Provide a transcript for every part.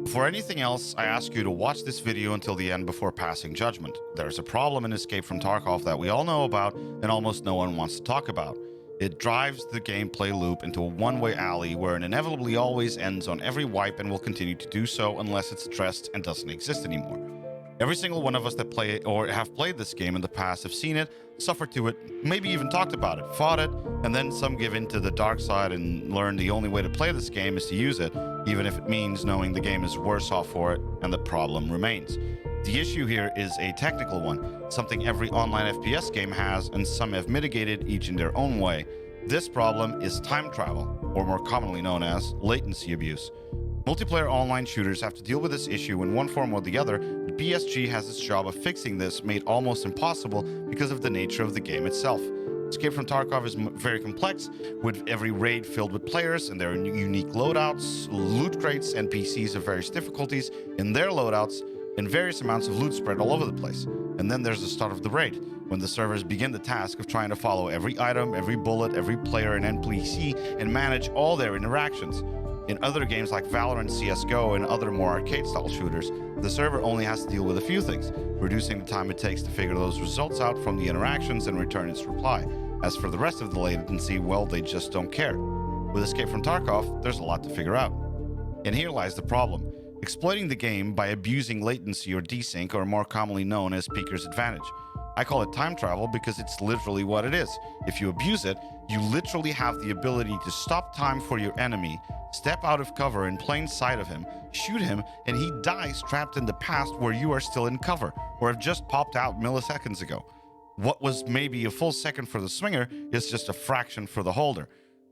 Before anything else, I ask you to watch this video until the end before passing judgment. There's a problem in Escape from Tarkov that we all know about and almost no one wants to talk about. It drives the gameplay loop into a one-way alley where it inevitably always ends on every wipe and will continue to do so unless it's addressed and doesn't exist anymore. Every single one of us that play or have played this game in the past have seen it, suffered to it, maybe even talked about it, fought it, and then some give in to the dark side and learn the only way to play this game is to use it, even if it means knowing the game is worse off for it and the problem remains. The issue here is a technical one, something every online FPS game has, and some have mitigated each in their own way. This problem is time travel, or more commonly known as latency abuse. Multiplayer online shooters have to deal with this issue in one form or the other, but BSG has its job of fixing this made almost impossible because of the nature of the game itself. Escape from Tarkov is very complex, with every raid filled with players and their unique loadouts, loot crates, NPCs of various difficulties in their loadouts, and various amounts of loot spread all over the place. And then there's the start of the raid, when the servers begin the task of trying to follow every item, every bullet, every player and NPC, and manage all their interactions. In other games like Valorant, CSGO, and other more arcade-style shooters, the server only has to deal with a few things, reducing the time it takes to figure those results out from the interactions and return its reply. As for the rest of the latency, well, they just don't care. With Escape from Tarkov, there's a lot to figure out. And here lies the problem: exploiting the game by abusing latency or desync, or more commonly known as Peeker's advantage. I call it time travel because it's literally what it is. If you abuse it, you literally have the ability to stop time for your enemy, step out of cover in plain sight of him, shoot him, and he dies trapped in the past where you are still in cover, or have just popped out milliseconds ago. What was maybe a full second for the swinger is just a fraction for the holder.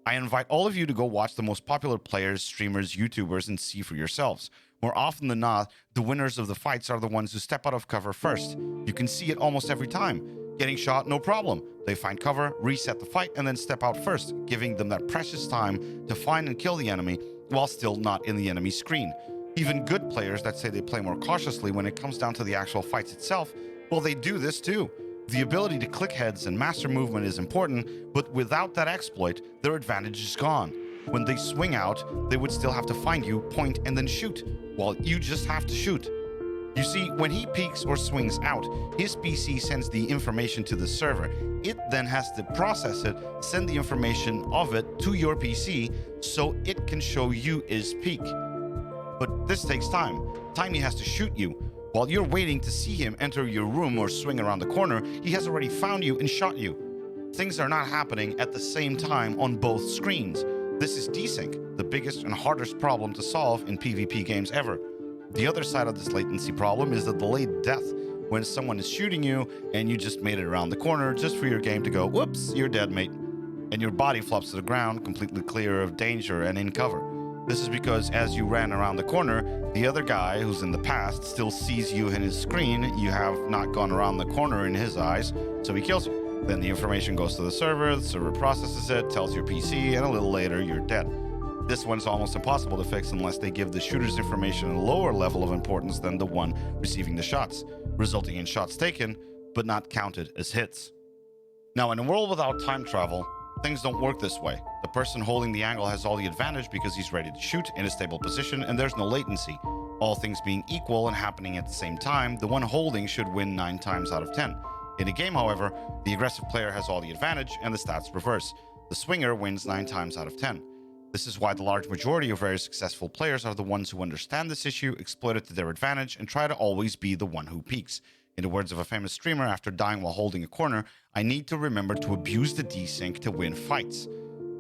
I invite all of you to go watch the most popular players, streamers, YouTubers, and see for yourselves. More often than not, the winners of the fights are the ones who step out of cover first. You can see it almost every time. Getting shot, no problem. They find cover, reset the fight, and then step out first, giving them that precious time to find and kill the enemy while still not in the enemy screen. Even good players that say they play more cautiously when it comes down to the actual fights itself, well, they do this too. The ability to click heads and master movement is important, but without that exploit, their advantage is gone. When they swing out, they would still have to find you, point, and then shoot, while you just have to shoot. You see, when he peeks or swings out, his PC sends the information to the server. It then has to process it, send the information of it to your PC, so it can show you his peek. But this takes time. Time he has to shoot you. While you're waiting to see him enter your room or swing around the corner, he has already found you and shot you. Things are not happening at the same time on both screens. This is desync, the biggest and hardest problem to solve in PvP games ever. The other side of this latency problem is the delayed death, when someone is shooting you and you just made it around the corner just for your game to go, whoops, you're dead, mate. And your body flops to the ground, completely clear of danger and in cover. This is because as you ran around the corner, the other guy who's in the past still sees you in his screen. You have not gone around the corner in his eyes, so he kills you. Then the information goes to the server processes it, tells your PC, and a little later, you're dead. This one's almost impossible to fix unless they give the shooter's information a lower level of importance than the one receiving the shots, resulting in shots taken, but not counted as hits. Now, in a world without time travel, things don't work this way. The person holding the angle has all the advantage because he's ready to shoot in a stable position and there's no latency. All things being equal and happening at the same time, the one holding should win 9 times out of 10. In a game, however, the aggressive player has all the advantage and the stats reverse. The swinger wins 9 times out of 10. This is why the large majority of very successful players are the ones who understand this issue, exploit it to their advantage, and try to always be the one who peaks. In the words of a famous streamer after dying while holding a corner, I need to remember to abuse the desync to win fights.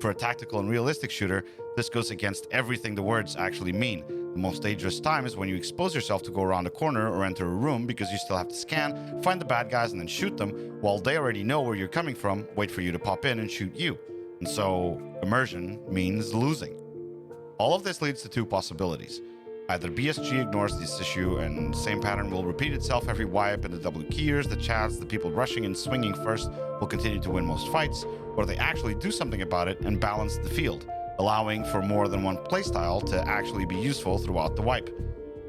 For a tactical and realistic shooter, this goes against everything the words actually mean. The most dangerous time is when you expose yourself to go around a corner or enter a room because you still have to scan, find the bad guys, and then shoot them, while they already know where you're coming from, wait for you to pop in and shoot you. And so, immersion means losing. All of this leads to 2 possibilities. Either BSG ignores this issue and the same pattern will repeat itself every wipe, and the W keyers, the chads, the people rushing and swinging first will continue to win most fights, or they actually do something about it and balance the field, allowing for more than one playstyle to actually be useful throughout the wipe.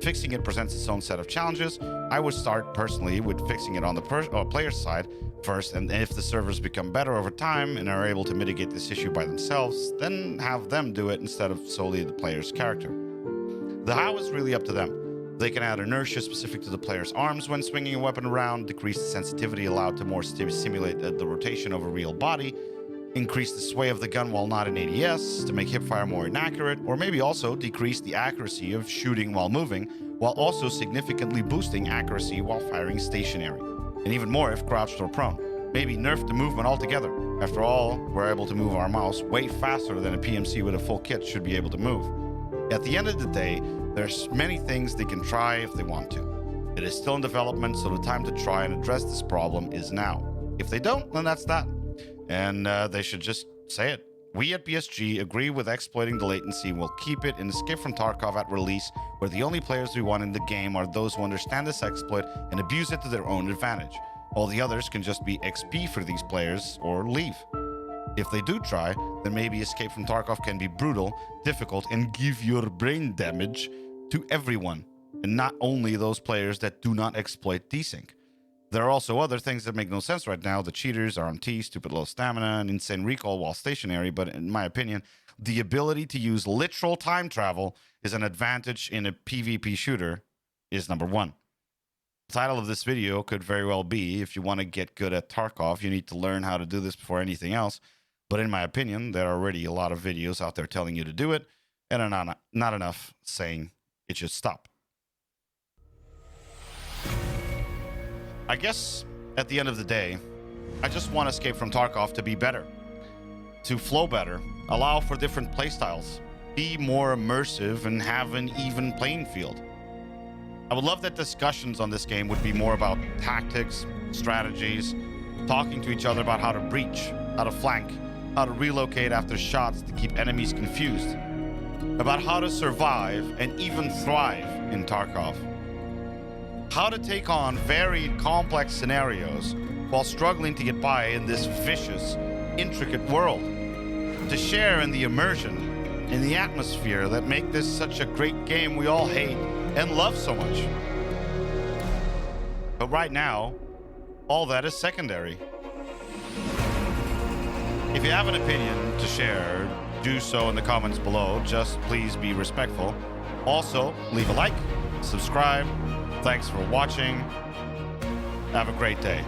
Fixing it presents its own set of challenges. I would start personally with fixing it on the player's side first, and if the servers become better over time and are able to mitigate this issue by themselves, then have them do it instead of solely the player's character. The how is really up to them. They can add inertia specific to the player's arms when swinging a weapon around, decrease the sensitivity allowed to more simulate the rotation of a real body, increase the sway of the gun while not in ADS to make hipfire more inaccurate, or maybe also decrease the accuracy of shooting while moving, while also significantly boosting accuracy while firing stationary. And even more if crouched or prone. Maybe nerf the movement altogether. After all, we're able to move our mouse way faster than a PMC with a full kit should be able to move. At the end of the day, there's many things they can try if they want to. It is still in development, so the time to try and address this problem is now. If they don't, then that's that. And they should just say it. We at PSG agree with exploiting the latency and will keep it in Escape from Tarkov at release, where the only players we want in the game are those who understand this exploit and abuse it to their own advantage. All the others can just be XP for these players or leave. If they do try, then maybe Escape from Tarkov can be brutal, difficult, and give your brain damage to everyone, and not only those players that do not exploit desync. There are also other things that make no sense right now. The cheaters, RMT, stupid low stamina, and insane recall while stationary. But in my opinion, the ability to use literal time travel is an advantage in a PvP shooter is number one. The title of this video could very well be, if you want to get good at Tarkov, you need to learn how to do this before anything else. But in my opinion, there are already a lot of videos out there telling you to do it, and not enough saying it should stop. I guess at the end of the day, I just want Escape from Tarkov to be better, to flow better, allow for different playstyles, be more immersive, and have an even playing field. I would love that discussions on this game would be more about tactics, strategies, talking to each other about how to breach, how to flank, how to relocate after shots to keep enemies confused, about how to survive and even thrive in Tarkov. How to take on varied, complex scenarios while struggling to get by in this vicious, intricate world. To share in the immersion, in the atmosphere that make this such a great game we all hate and love so much. But right now, all that is secondary. If you have an opinion to share, do so in the comments below. Just please be respectful. Also, leave a like, subscribe. Thanks for watching. Have a great day.